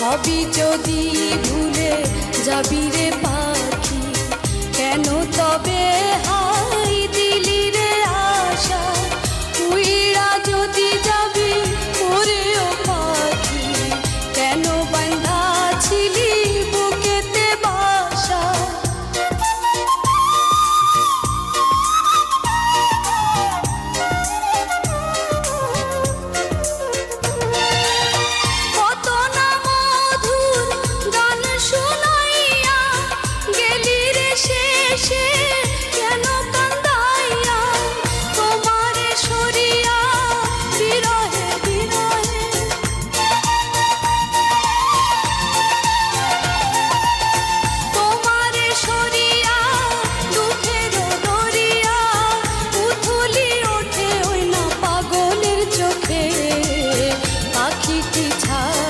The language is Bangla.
সবই যদি ভুলে যাবি রে পাখি, কেন তবে হাই দিলি রে আশা? উইরা যদি যাবি ওরে ও পাখি, কেন বাঁধা ছিলি বুকেতে বাসা? পাখিটি ছাড়